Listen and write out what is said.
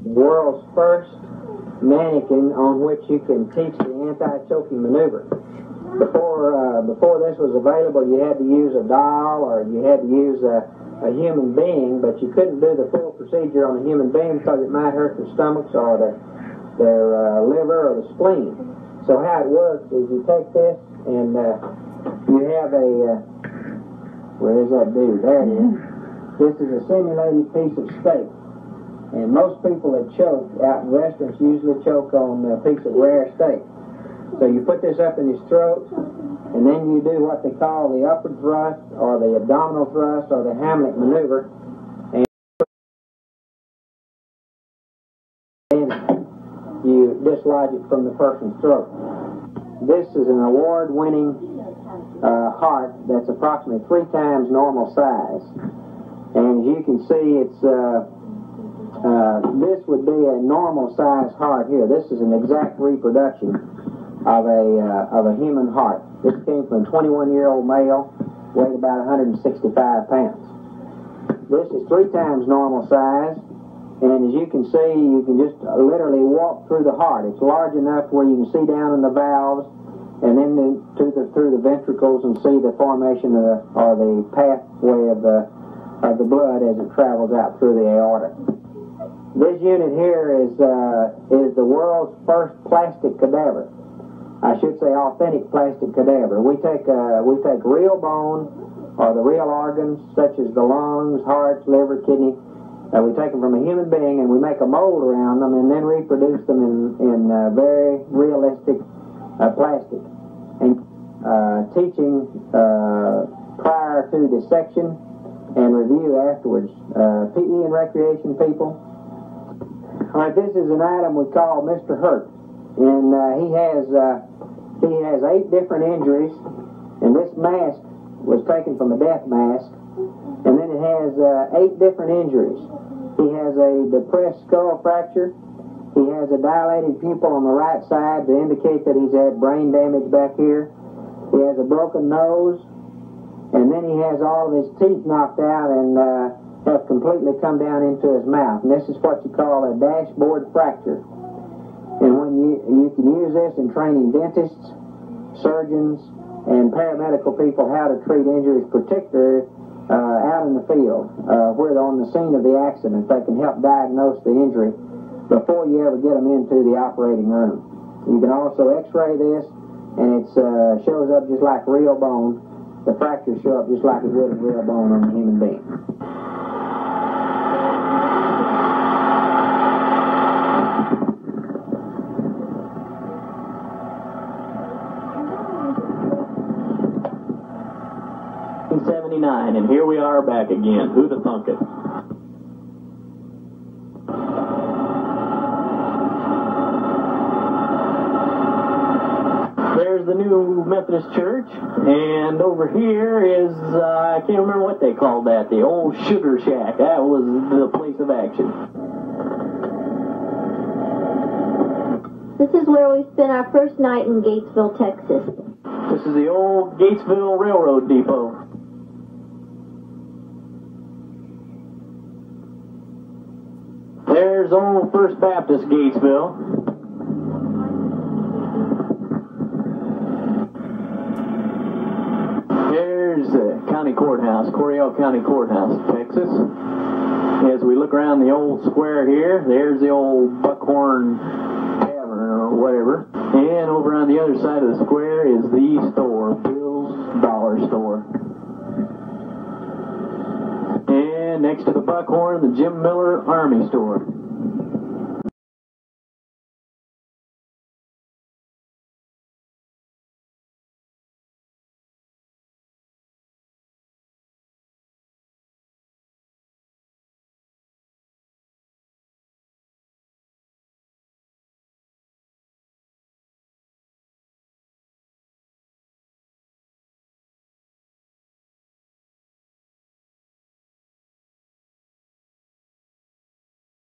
world's first mannequin on which you can teach the anti-choking maneuver. Before this was available, you had to use a doll or you had to use a human being, but you couldn't do the full procedure on a human being because it might hurt their stomachs or their liver or the spleen. So how it works is you take this and you have where is that dude? There it is. This is a simulated piece of steak. And most people that choke out in restaurants usually choke on a piece of rare steak. So you put this up in his throat, and then you do what they call the upward thrust, or the abdominal thrust, or the Hamlet maneuver, and you dislodge it from the person's throat. This is an award-winning heart that's approximately 3 times normal size. And as you can see, it's this would be a normal size heart here. This is an exact reproduction of a human heart. This came from a 21-year-old male, weighed about 165 pounds. This is 3 times normal size, and as you can see, you can just literally walk through the heart. It's large enough where you can see down in the valves, and then through the ventricles and see the formation or the pathway of the blood as it travels out through the aorta. This unit here is the world's first plastic cadaver. I should say authentic plastic cadaver. We take real bone or the real organs such as the lungs, heart, liver, kidney. We take them from a human being and we make a mold around them and then reproduce them in very realistic plastic. And teaching prior to dissection and review afterwards. PE and recreation people. All right, this is an item we call Mr. Hurt, and he has 8 different injuries, and this mask was taken from a death mask, and then it has 8 different injuries. He has a depressed skull fracture. He has a dilated pupil on the right side to indicate that he's had brain damage back here. He has a broken nose, and then he has all of his teeth knocked out and have completely come down into his mouth. And this is what you call a dashboard fracture. And when you can use this in training dentists, surgeons, and paramedical people how to treat injuries, particularly out in the field, where they're on the scene of the accident. They can help diagnose the injury before you ever get them into the operating room. You can also x-ray this, and it shows up just like real bone. The fractures show up just like it would a real bone on a human being. And here we are back again. Who'da thunk it? There's the new Methodist Church, and over here is, I can't remember what they called that, the old Sugar Shack. That was the place of action. This is where we spent our first night in Gatesville, Texas. This is the old Gatesville Railroad Depot. There's old First Baptist Gatesville. There's the county courthouse, Coryell County Courthouse, Texas. As we look around the old square here, there's the old Buckhorn Tavern or whatever. And over on the other side of the square is the store, Bill's Dollar Store. And next to the Buckhorn, the Jim Miller Army Store.